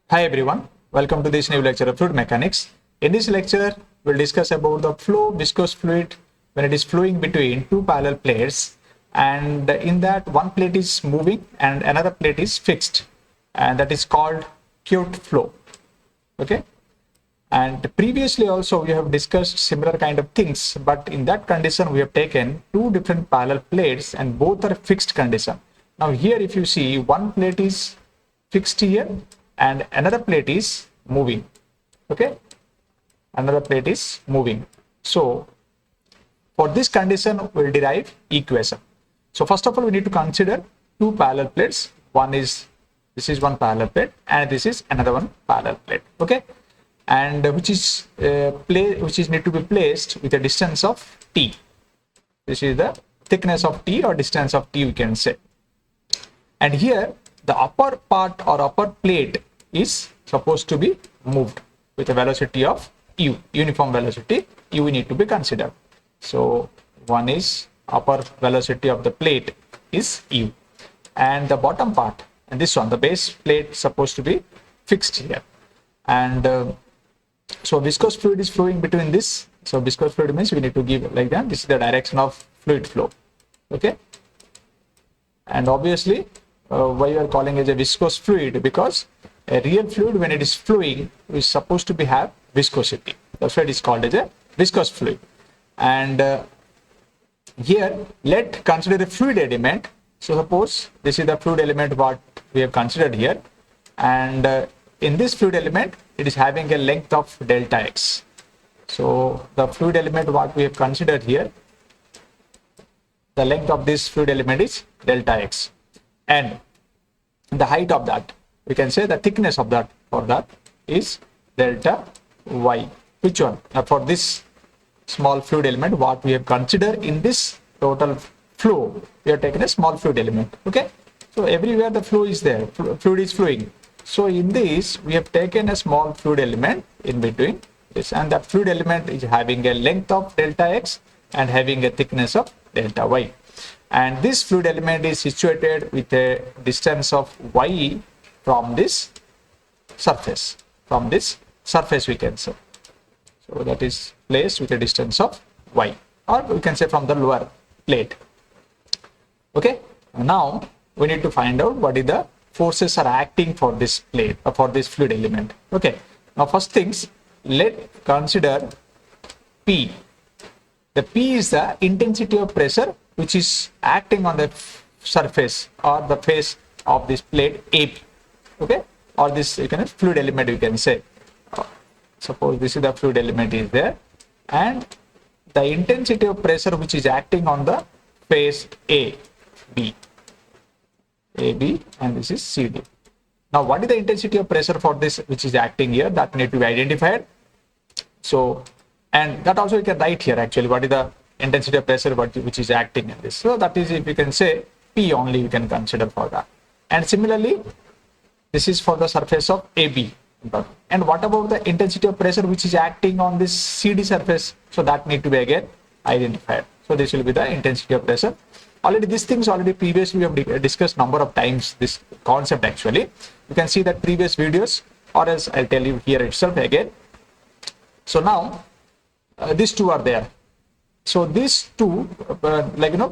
Hi everyone, welcome to this new lecture of fluid mechanics. In this lecture, we'll discuss about the flow viscous fluid when it is flowing between two parallel plates, and in that one plate is moving and another plate is fixed, and that is called Kute flow. Okay, and previously also we have discussed similar kind of things, but in that condition we have taken two different parallel plates and both are fixed condition. Now here if you see, one plate is fixed here and another plate is moving. Okay, another plate is moving. So for this condition we'll derive equation. So first of all we need to consider two parallel plates. One is, this is one parallel plate and this is another one parallel plate. Okay, and which is need to be placed with a distance of t. This is the thickness of t or distance of t we can say. And here the upper part or upper plate is supposed to be moved with a velocity of u, uniform velocity u we need to be considered. So one is upper velocity of the plate is u, and the bottom part and this one, the base plate, supposed to be fixed here. And so viscous fluid is flowing between this. So viscous fluid means we need to give like that. This is the direction of fluid flow. Okay, and obviously why you are calling as a viscous fluid, because a real fluid when it is flowing is supposed to be have viscosity. That's why it is called as a viscous fluid. And here let consider the fluid element. So suppose this is the fluid element what we have considered here, and in this fluid element it is having a length of delta x. So the fluid element what we have considered here, the length of this fluid element is delta x, and the height of that, we can say the thickness of that, for that is delta y. Which one? For this small fluid element what we have considered in this total flow, we have taken a small fluid element. Okay, so everywhere the flow is there, fluid is flowing. So in this we have taken a small fluid element in between this, and that fluid element is having a length of delta x and having a thickness of delta y. And this fluid element is situated with a distance of y from this surface. From this surface we can say. So that is placed with a distance of y, or we can say from the lower plate. Okay, now we need to find out what is the forces are acting for this plate or for this fluid element. Okay, now first things, let's consider P. The P is the intensity of pressure which is acting on the surface or the face of this plate AP. Okay, or this you can fluid element you can say. Suppose this is the fluid element is there, and the intensity of pressure which is acting on the face AB, and this is CD. Now what is the intensity of pressure for this which is acting here, that need to be identified. So, and that also you can write here actually what is the intensity of pressure which is acting in this. So that is, if you can say P only you can consider for that. And similarly this is for the surface of AB. And what about the intensity of pressure which is acting on this CD surface? So that need to be again identified. So this will be the intensity of pressure. Already these things already previously we have discussed number of times this concept actually. You can see that previous videos, or else I'll tell you here itself again. So now these two are there. So these two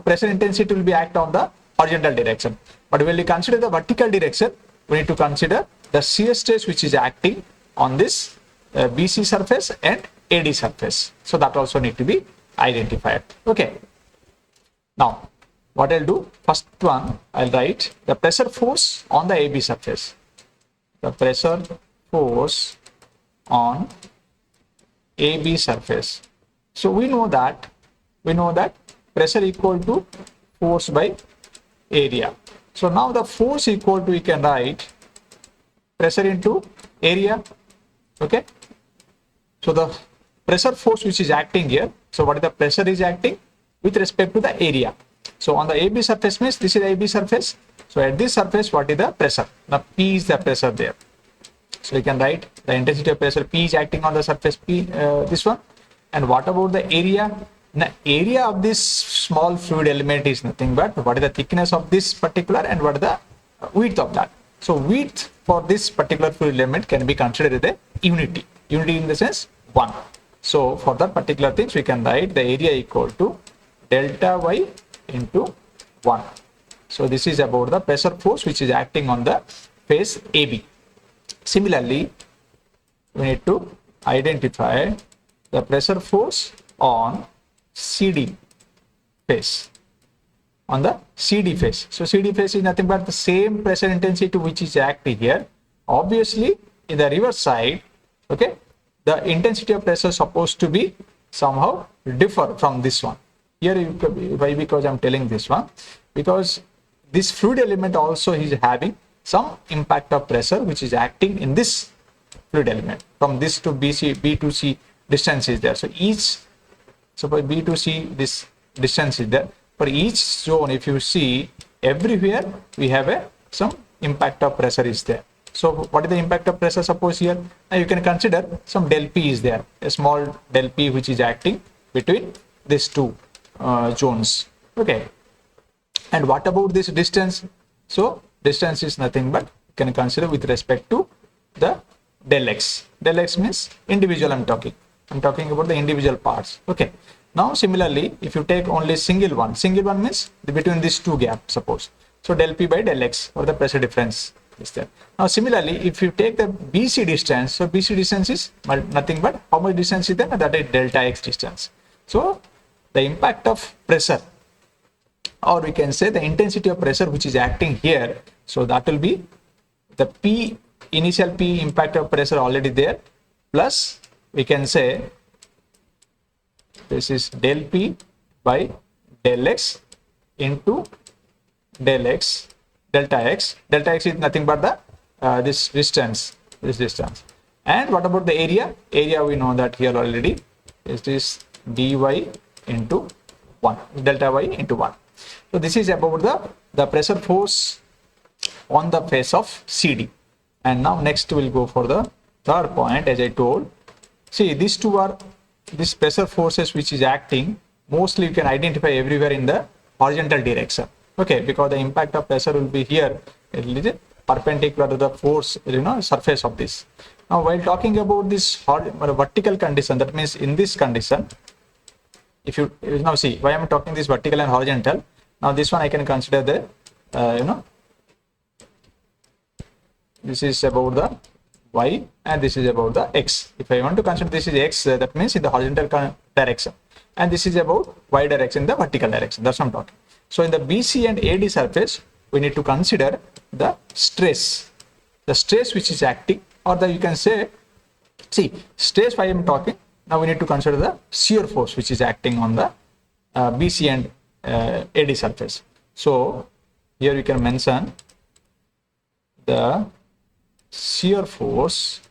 pressure intensity will be act on the horizontal direction. But when we consider the vertical direction, we need to consider the shear stress which is acting on this BC surface and AD surface. So that also need to be identified. Okay. Now what I'll do, first one I'll write the pressure force on the AB surface. The pressure force on AB surface. So we know that pressure equal to force by area. So now the force equal to, we can write pressure into area. Okay, so the pressure force which is acting here, so what is the pressure is acting with respect to the area. So on the AB surface means this is the AB surface. So at this surface what is the pressure? Now P is the pressure there. So you can write the intensity of pressure P is acting on the surface P, this one. And what about the area? The area of this small fluid element is nothing but what is the thickness of this particular and what is the width of that. So width for this particular fluid element can be considered as a unity. Unity in the sense 1. So for that particular things, we can write the area equal to delta y into 1. So this is about the pressure force which is acting on the face AB. Similarly, we need to identify the pressure force on CD face. On the CD face. So CD face is nothing but the same pressure intensity which is acting here. Obviously, in the reverse side, okay, the intensity of pressure is supposed to be somehow differ from this one. Here, why? Because I'm telling this one, because this fluid element also is having some impact of pressure which is acting in this fluid element. From this to B to C distance is there. So each, suppose B to C, this distance is there. For each zone, if you see, everywhere we have some impact of pressure is there. So what is the impact of pressure? Suppose here, now you can consider some del P is there, a small del P which is acting between these two zones. Okay. And what about this distance? So distance is nothing but you can consider with respect to the del X. Del X means individual I'm talking about the individual parts. Okay. Now similarly, if you take only single one means between these two gaps, suppose. So del P by del X, or the pressure difference is there. Now similarly, if you take the BC distance, so BC distance is nothing but how much distance is there? That is delta X distance. So the impact of pressure, or we can say the intensity of pressure which is acting here, so that will be the P, initial P impact of pressure already there, plus we can say this is del P by del X into del X, delta X. Delta X is nothing but the this distance. And what about the area? Area we know that here already is this dy into 1, delta y into 1. So this is about the pressure force on the face of CD. And now next we'll go for the third point. As I told, see, these two are these pressure forces which is acting, mostly you can identify everywhere in the horizontal direction. Okay, because the impact of pressure will be here, it is perpendicular to the force, surface of this. Now while talking about this vertical condition, that means in this condition, if you now see why I'm talking this vertical and horizontal. Now this one I can consider the this is about the y and this is about the x. If I want to consider this is x, that means in the horizontal direction, and this is about y direction in the vertical direction. That's what I'm talking. So in the BC and AD surface, we need to consider the stress which is acting, or you can say, see, stress why I'm talking. Now we need to consider the shear force which is acting on the BC and AD surface. So here we can mention the shear force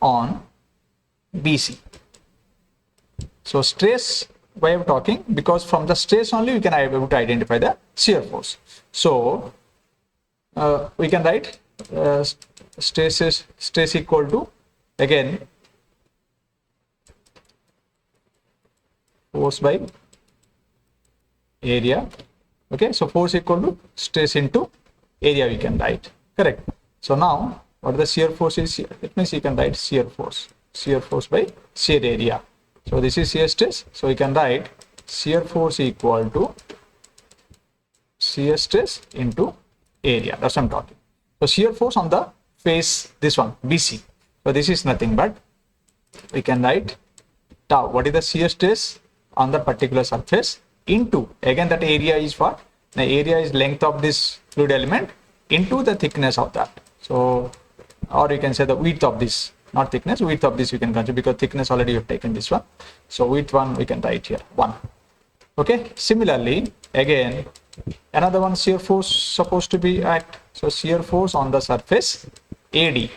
on BC. So stress, why I'm talking, because from the stress only we can be able to identify the shear force. So we can write stress equal to, again, force by area. Okay, so force equal to stress into area we can write. Correct. So now what the shear force is here? It means you can write shear force by shear area. So this is shear stress. So we can write shear force equal to shear stress into area. That's what I'm talking. So shear force on the face, this one BC. So this is nothing but we can write tau. What is the shear stress on the particular surface into, again, that area is what? The area is length of this fluid element into the thickness of that. So, or you can say the width of this, not thickness, width of this we can consider, because thickness already you have taken this one. So width 1 we can write here 1. Okay. Similarly, again, another one, shear force supposed to be act. So shear force on the surface AD.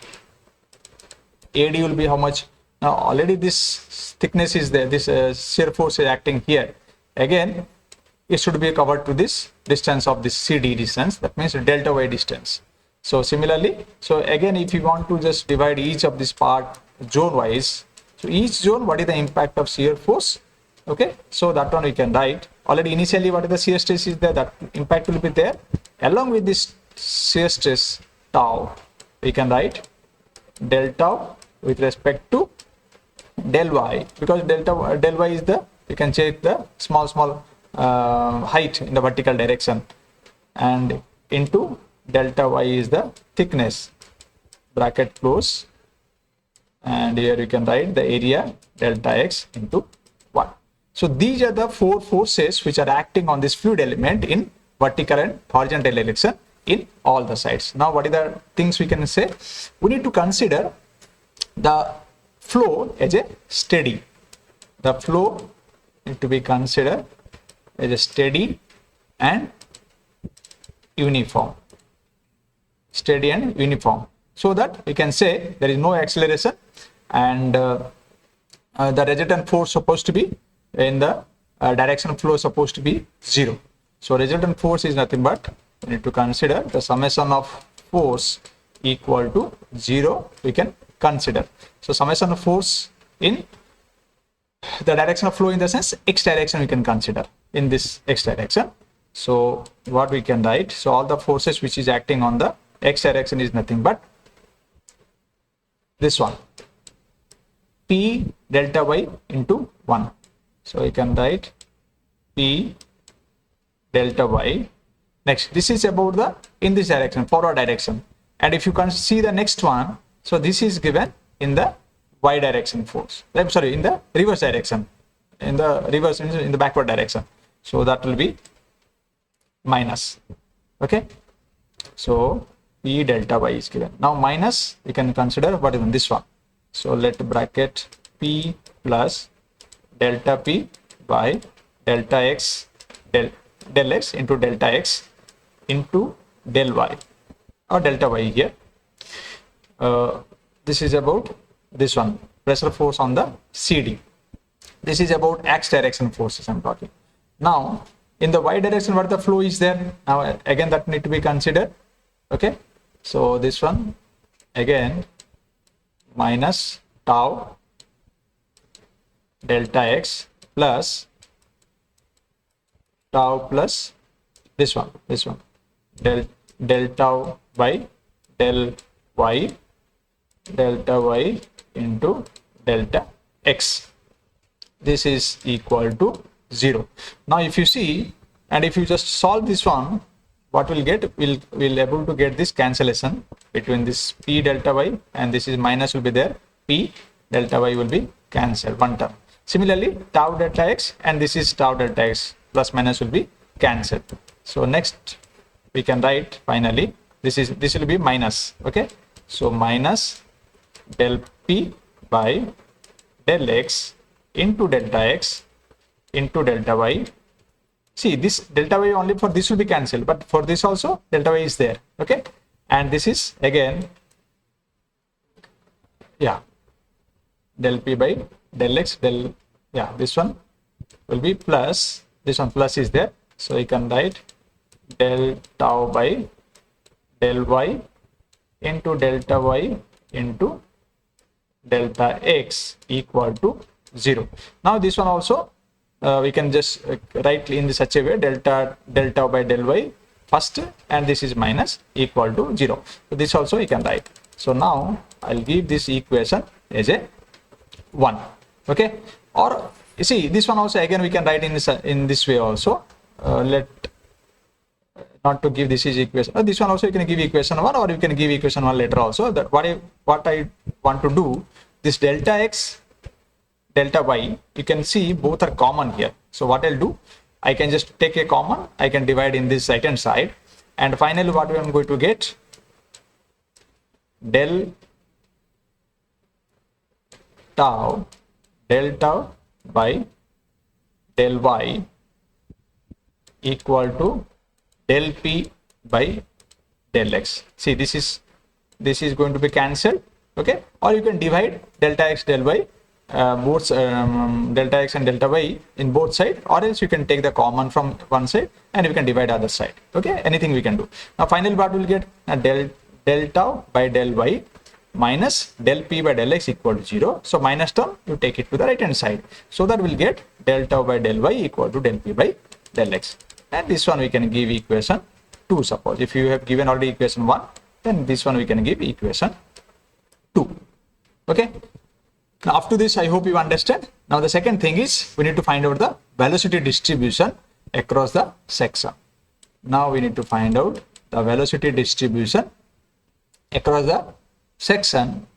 AD will be how much? Now already this thickness is there, this shear force is acting here. Again, it should be covered to this distance of this CD distance, that means delta y distance. So similarly, so again, if you want to just divide each of this part zone wise, so each zone, what is the impact of shear force? Okay, so that one we can write already initially. What is the shear stress is there, that impact will be there, along with this shear stress tau, we can write del tau with respect to del y, because del y is the, you can check the small height in the vertical direction, and into delta y is the thickness, bracket close, and here you can write the area delta x into 1. So these are the four forces which are acting on this fluid element in vertical and horizontal direction in all the sides. Now what are the things we can say? We need to consider the flow as a steady. The flow need to be considered as a steady and uniform. Steady and uniform, so that we can say there is no acceleration, and the resultant force supposed to be in the direction of flow supposed to be 0. So resultant force is nothing but, we need to consider the summation of force equal to 0, we can consider. So summation of force in the direction of flow, in the sense x direction, we can consider in this x direction. So what we can write, so all the forces which is acting on the x direction is nothing but this one, P delta y into 1. So you can write P delta y. Next, this is about the in this direction, forward direction, and if you can see the next one, so this is given in the y direction force, I'm sorry, in the reverse direction, in the reverse, in the backward direction, so that will be minus. Okay, so P delta y is given. Now minus, we can consider what is this one, so let bracket P plus delta P by delta x del x into delta x into del y, or delta y here. This is about this one, pressure force on the CD. This is about x direction forces I'm talking. Now in the y direction, what the flow is there, now again that need to be considered. Okay, so this one again minus tau delta x plus tau plus this one del tau by del y into delta x. This is equal to 0. Now if you see, and if you just solve this one, what we'll get, we'll able to get this cancellation between this P delta y and this is minus will be there, P delta y will be cancelled, one term. Similarly tau delta x and this is tau delta x plus minus will be cancelled. So next we can write finally this will be minus. Okay, so minus del P by del x into delta x into delta y. See, this delta y only for this will be cancelled, but for this also delta y is there. Okay, and this is again, yeah, del P by del x this one will be plus, this one plus is there, so you can write del tau by del y into delta y into delta x equal to 0. Now this one also we can just write in such a way, del tau by del y first, and this is minus equal to 0. So this also you can write. So now I'll give this equation as a 1. Okay, or you see this one also again we can write in this way also. Let not to give this is equation, this one also you can give equation 1, or you can give equation 1 later also. That what I want to do, this delta x delta y, you can see both are common here. So what I'll do, I can just take a common, I can divide in this right hand side, and finally what we are going to get, del tau by del y equal to del P by del x. See, this is going to be cancelled. Okay, or you can divide delta x del y, both delta x and delta y in both sides, or else you can take the common from one side and you can divide other side. Okay, anything we can do. Now finally what we'll get, del tau by del y minus del P by del x equal to 0. So minus term you take it to the right hand side, so that we'll get del tau by del y equal to del P by del x, and this one we can give equation 2. Suppose if you have given already equation 1, then this one we can give equation 2. Okay. Now up to this, I hope you understand. Now the second thing is we need to find out the velocity distribution across the section. Now we need to find out the velocity distribution across the section.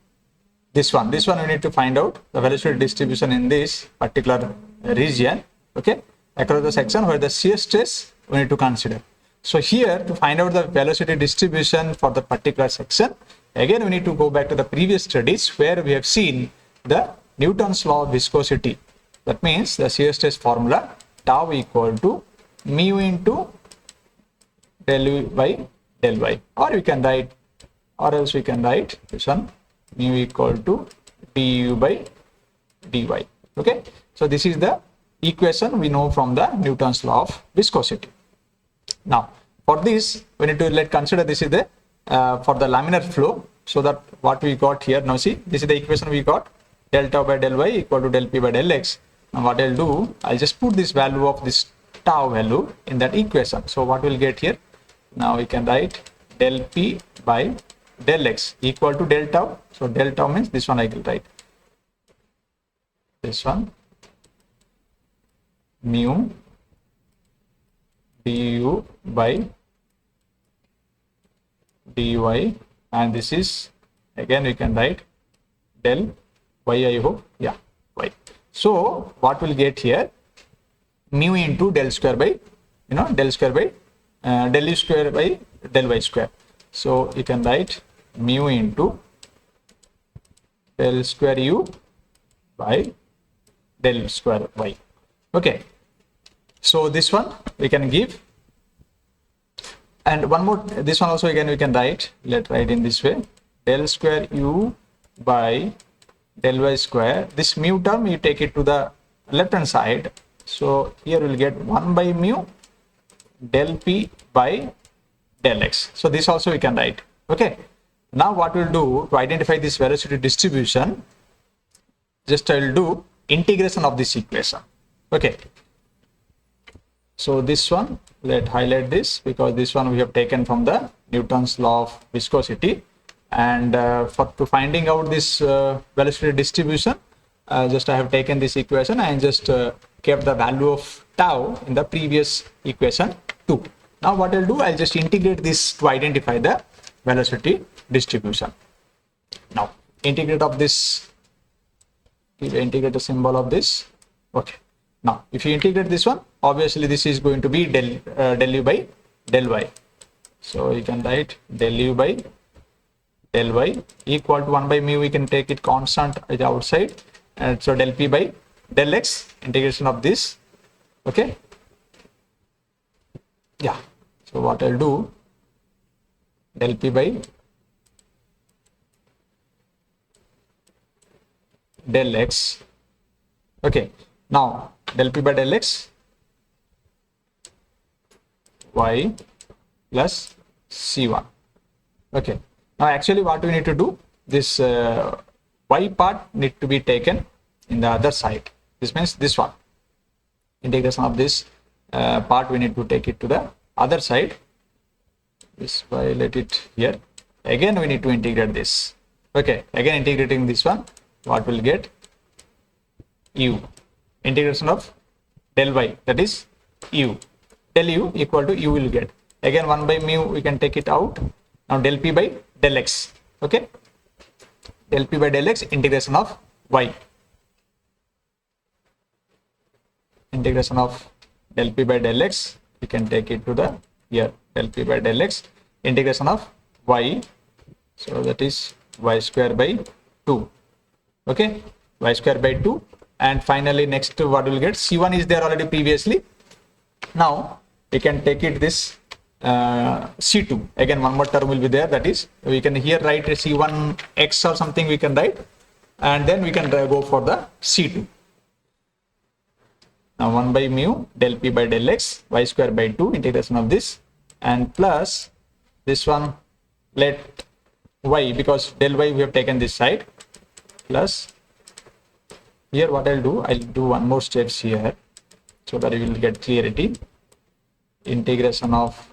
This one we need to find out the velocity distribution in this particular region, okay, across the section where the shear stress we need to consider. So here, to find out the velocity distribution for the particular section, again we need to go back to the previous studies where we have seen the Newton's law of viscosity. That means the shear stress formula, tau equal to mu into del u by del y, or we can write, or else we can write this one, mu equal to du by dy. Okay, so this is the equation we know from the Newton's law of viscosity. Now for this we need to consider this is the for the laminar flow. So that what we got here, now see, this is the equation we got, del tau by del y equal to del p by del x. Now what I'll do, I'll just put this value of this tau value in that equation. So what we'll get here, now we can write del p by del x equal to del tau. So del tau means this one I will write, this one, mu du by dy, and this is again we can write del y, I hope, yeah, y. So what we'll get here, mu into del square by, del square by del u square by del y square. So you can write mu into del square u by del square y. Okay, so this one we can give, and one more, this one also again we can write, let's write in this way, del square u by del y square. This mu term you take it to the left hand side, so here we'll get 1 by mu del p by del x. So this also we can write. Okay, now what we'll do to identify this velocity distribution, just I'll do integration of this equation. Okay, so this one, let's highlight this because this one we have taken from the Newton's law of viscosity, and to finding out this velocity distribution, just I have taken this equation and just kept the value of tau in the previous equation 2. Now what I'll do, I'll just integrate this to identify the velocity distribution. Now integrate of this, integrate the symbol of this. Okay, now if you integrate this one, obviously this is going to be del u by del y. So you can write del u by del y equal to 1 by mu, we can take it constant at the outside, and so del p by del x, integration of this. Okay, yeah, so what I'll do, del p by del x. Okay, now del p by del x y plus c1. Okay, now actually what we need to do, this y part need to be taken in the other side. This means this one, integration of this part we need to take it to the other side. This y, let it here, again we need to integrate this. Okay, again integrating this one, what will get, u, integration of del y, that is u, del u equal to u will get, again 1 by mu we can take it out. Now del p by del x. Okay, del p by del x, integration of y, integration of del p by del x, we can take it to the here, del p by del x, integration of y, so that is y square by 2. Okay, y square by 2, and finally next what we'll get, c1 is there already previously. Now we can take it this c2, again one more term will be there, that is we can here write c1 x or something we can write, and then we can go for the c2. Now 1 by mu del p by del x, y square by 2, integration of this, and plus this one, let y, because del y we have taken this side, plus here what I'll do one more steps here so that you will get clarity. Integration of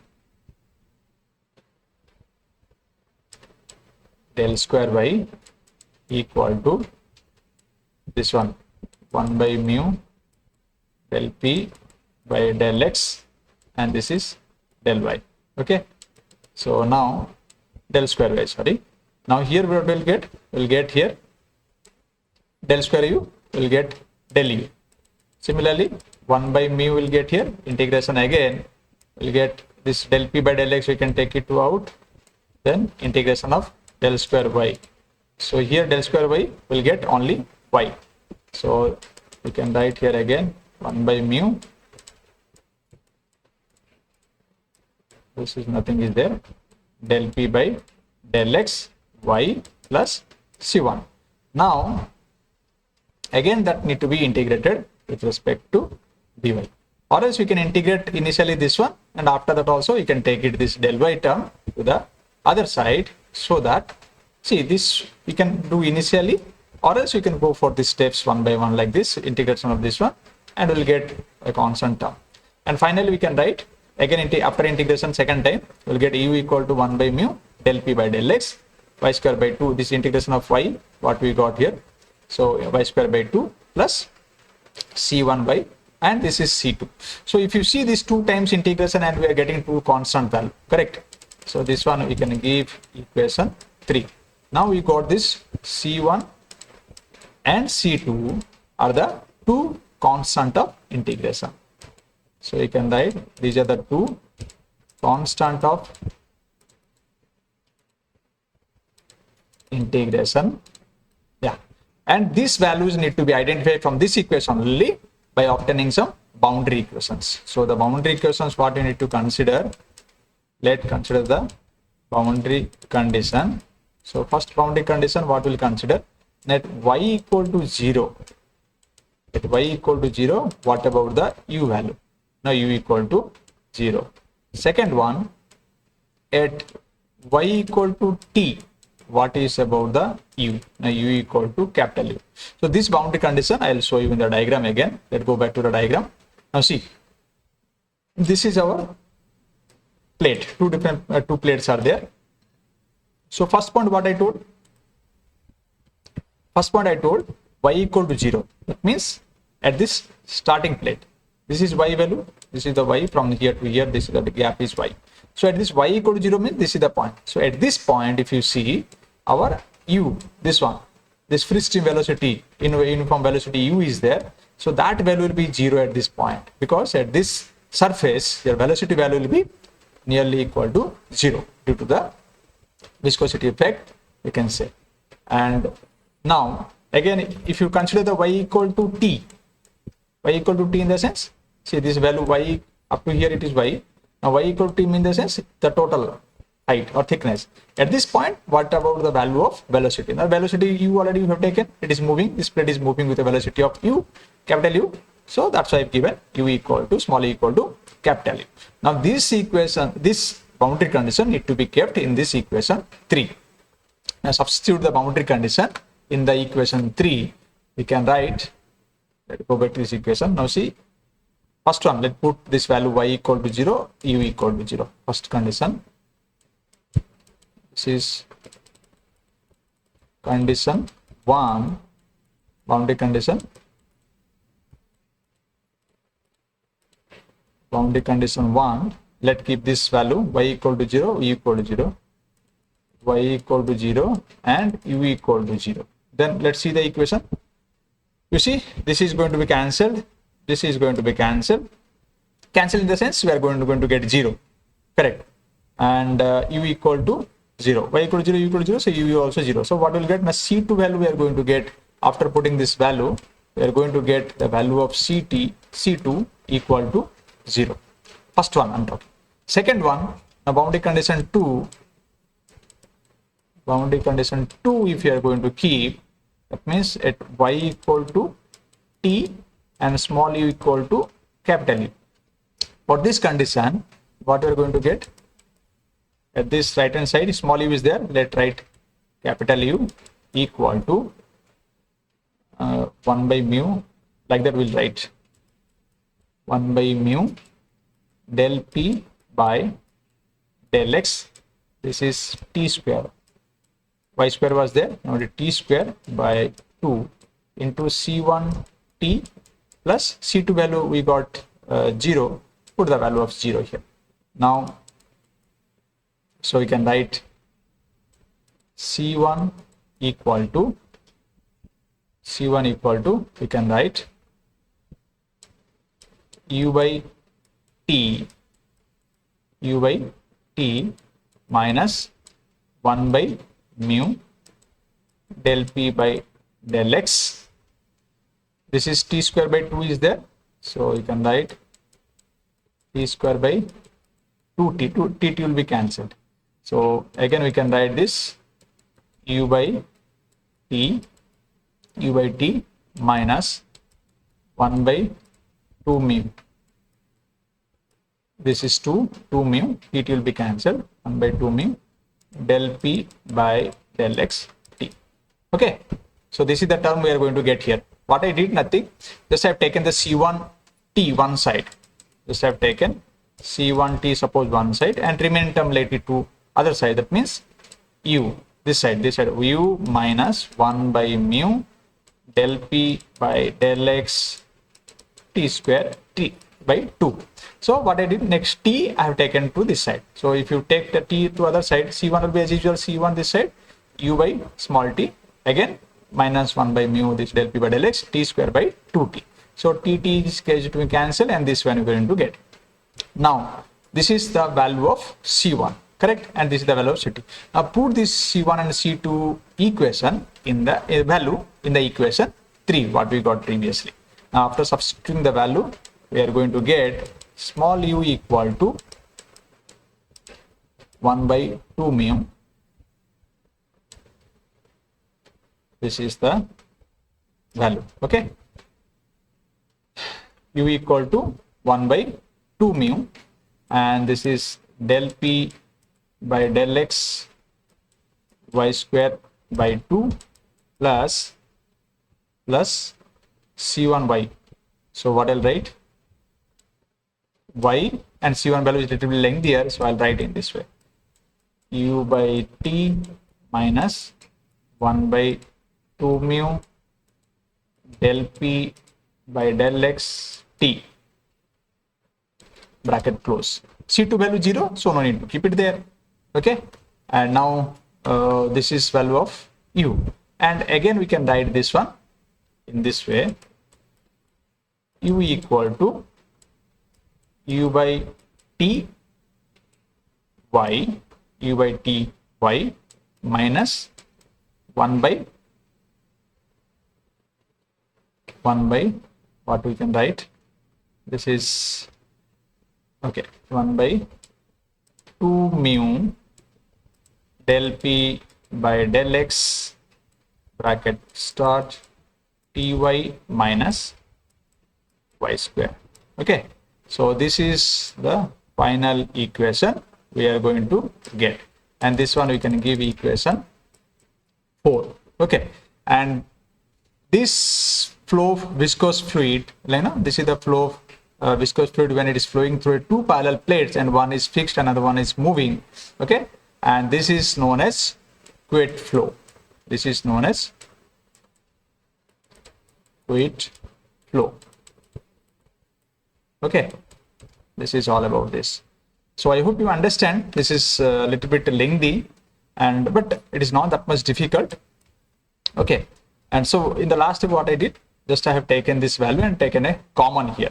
del square y equal to this one 1 by mu del p by del x, and this is del y. Okay, so now del square y, sorry. Now here what we'll get here del square u, will get del u. Similarly 1 by mu will get here, integration again will get this del p by del x, we can take it to out, then integration of del square y. So here del square y will get only y, so we can write here again 1 by mu, this is nothing is there, del p by del x y plus c1. Now again that need to be integrated with respect to dy, or else we can integrate initially this one, and after that also you can take it this del y term to the other side, so that see this we can do initially, or else we can go for the steps one by one like this, integration of this one, and we'll get a constant term. And finally we can write again after integration second time, we'll get u equal to 1 by mu del p by del x y square by 2, this integration of y what we got here, so y square by 2 plus c1 by, and this is c2. So if you see these 2 times integration and we are getting 2 constant value, correct? So this one we can give equation 3. Now we got this c1 and c2 are the 2 constant of integration. So you can write these are the 2 constant of integration. Yeah, and these values need to be identified from this equation only by obtaining some boundary equations. So the boundary equations what you need to consider, let's consider the boundary condition. So first boundary condition what we'll consider, that y equal to 0, at y equal to 0, what about the u value? Now u equal to 0. Second one, at y equal to t, what is about the u? Now u equal to capital U. So this boundary condition I will show you in the diagram again. Let's go back to the diagram. Now see, this is our plate, two plates are there. So first point what I told, y equal to 0. That means at this starting plate, this is y value, this is the y from here to here, this is the gap is y. So at this y equal to 0 means this is the point. So at this point if you see our u, this one, this free stream velocity, uniform velocity u is there. So that value will be 0 at this point, because at this surface your velocity value will be nearly equal to 0 due to the viscosity effect, we can say. And now again if you consider the y equal to t, in the sense, see this value y up to here it is y. Now y equal to t in the sense the total height or thickness. At this point what about the value of velocity? Now velocity u already you have taken, it is moving, this plate is moving with a velocity of u, capital U. So that's why I've given u equal to small e equal to capital U. Now this equation, this boundary condition need to be kept in this equation 3. Now substitute the boundary condition in the equation 3. We can write, let's go back to this equation. Now see, first one, let's put this value y equal to 0, u equal to 0. First condition, this is condition 1, boundary condition. Boundary condition 1, let's keep this value y equal to 0, u equal to 0, y equal to 0 and u equal to 0. Then let's see the equation. You see this is going to be cancelled, this is going to be cancelled. Cancel in the sense we are going to get 0, correct? And u equal to 0, y equal to 0, u equal to 0, so u also 0. So what we'll get, now c2 value we are going to get, after putting this value we are going to get the value of c2 equal to 0. First one I'm talking. Second one, now boundary condition 2, if you are going to keep, that means at y equal to t and small u equal to capital U. For this condition what we are going to get, at this right hand side small u is there, let's write capital U equal to 1 by mu, like that we'll write 1 by mu del p by del x, this is t square y square was there, now the t square by 2 into c1 t plus c2 value we got 0, put the value of 0 here. Now so we can write c1 equal to we can write u by t minus 1 by mu del p by del x. This is t square by 2 is there, so you can write t square by 2t, t will be cancelled. So again we can write this u by t minus 1 by 2 mu. This is 2 mu, it will be cancelled, 1 by 2 mu del p by del x t. Okay, so this is the term we are going to get here. What I did, nothing, just I have taken the c1 t one side, just I have taken c1 t suppose one side and remaining term let it to other side, that means u this side u minus 1 by mu del p by del x t square t by 2. So what I did, next t I have taken to this side. So if you take the t to other side, c1 will be as usual c1 this side, u by small t again minus 1 by mu this del p by del x t square by 2t. So t is to be cancelled and this one we are going to get. Now this is the value of c1, correct, and this is the value of c2. Now put this c1 and c2 equation in the value in the equation 3 what we got previously. Now after substituting the value, we are going to get small u equal to 1 by 2 mu. This is the value, okay. U equal to 1 by 2 mu, and this is del p by del x y square by 2 plus c1y. So what I'll write, y and c1 value is relatively lengthier, so I'll write in this way, u by t minus 1 by 2 mu del p by del x t bracket close. c2 value 0, so no need to keep it there, okay. And now this is value of u, and again we can write this one in this way, u equal to u by t y minus 1 by what we can write, this is okay 1 by 2 mu del p by del x bracket start ty minus y square, okay. So this is the final equation we are going to get, and this one we can give equation 4, okay. And this flow of viscous fluid, this is the flow of viscous fluid when it is flowing through two parallel plates and one is fixed, another one is moving, okay. And this is known as Couette flow. This is known as Couette flow, okay. This is all about this. So I hope you understand. This is a little bit lengthy, but it is not that much difficult, okay. And so in the last step what I did, just I have taken this value and taken a common here,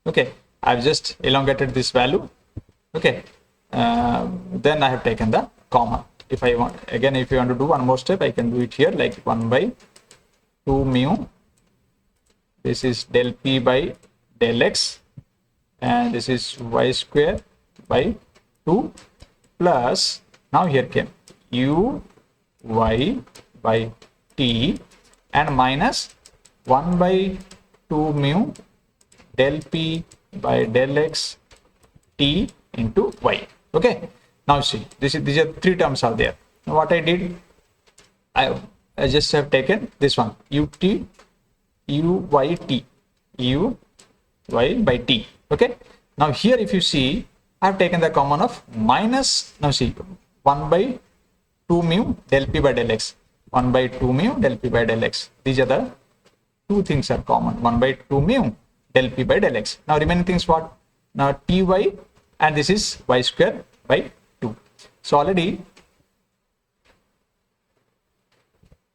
okay. I've just elongated this value, okay. Then I have taken the common. If I want, again if you want to do one more step, I can do it here, like 1 by 2 mu, this is del p by del x, and this is y square by 2 plus, now here came u y by t and minus 1 by 2 mu del p by del x t into y, okay. Now see, these are three terms are there. Now what I did, I just have taken this one u y by t, okay. Now here if you see, I have taken the common of minus, now see 1 by 2 2 mu del p by del x. 1 by 2 mu del p by del x. These are the two things are common. 1 by 2 mu del p by del x. Now remaining things what? Now ty, and this is y square by 2. So already,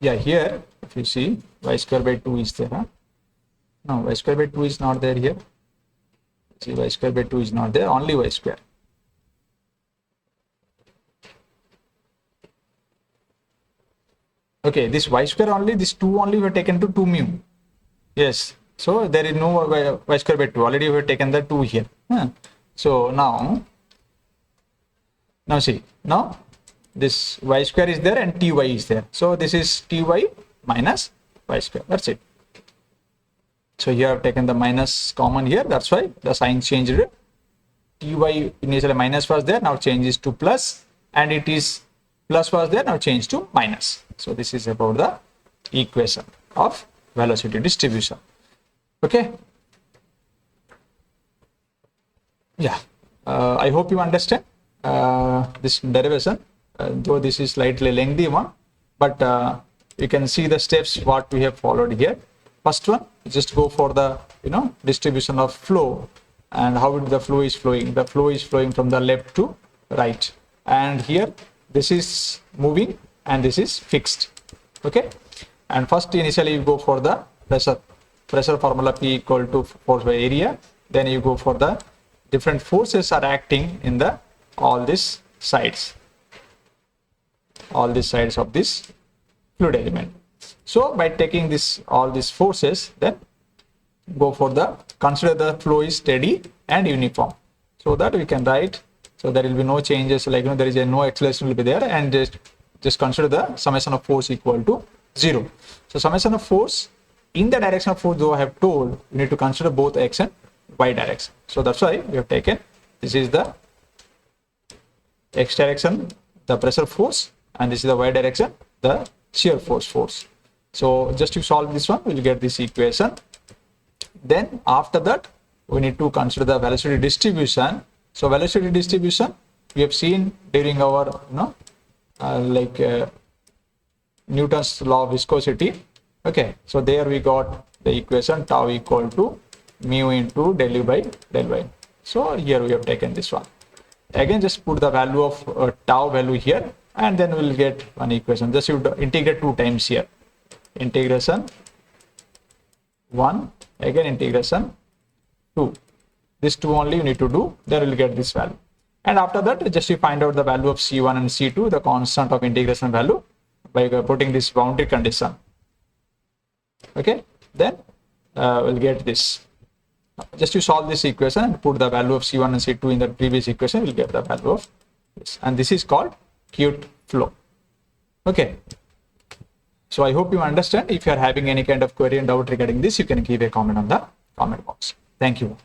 yeah, here if you see y square by 2 is there. No, y square by 2 is not there here. See, y square by 2 is not there, only y square. Okay, this y square only, this 2 only we have taken to 2 mu. Yes, so there is no y square by 2, already we have taken the 2 here. So now see, now this y square is there and ty is there. So this is ty minus y square, that's it. So here I have taken the minus common here, that's why the sign changed. Ty initially minus was there, now changes to plus, and it is plus was there, now change to minus. So this is about the equation of velocity distribution. Okay. Yeah, I hope you understand this derivation, though this is slightly lengthy one, but you can see the steps what we have followed here. First one, just go for the distribution of flow and how the flow is flowing. The flow is flowing from the left to right, and here this is moving and this is fixed. Okay, and first initially you go for the pressure formula, P equal to force by area. Then you go for the different forces are acting in the all these sides of this fluid element. So by taking this all these forces, then go for the consider the flow is steady and uniform, so that we can write, so there will be no changes, like there is no acceleration will be there, and just consider the summation of force equal to 0. So summation of force in the direction of force, though I have told you need to consider both x and y direction. So that's why we have taken this is the x direction, the pressure force, and this is the y direction, the shear force. So just to solve this one, we'll get this equation. Then after that, we need to consider the velocity distribution. So velocity distribution we have seen during our Newton's law of viscosity. Okay, so there we got the equation tau equal to mu into del u by del y. So here we have taken this one. Again, just put the value of tau value here, and then we'll get one equation. Just you integrate 2 times here. Integration 1, again integration 2. This 2 only you need to do, then we'll get this value. And after that, just you find out the value of C1 and C2, the constant of integration value, by putting this boundary condition. Okay, then we'll get this. Just you solve this equation and put the value of C1 and C2 in the previous equation, we'll get the value of this. And this is called Kute flow. Okay. So I hope you understand. If you are having any kind of query and doubt regarding this, you can give a comment on the comment box. Thank you.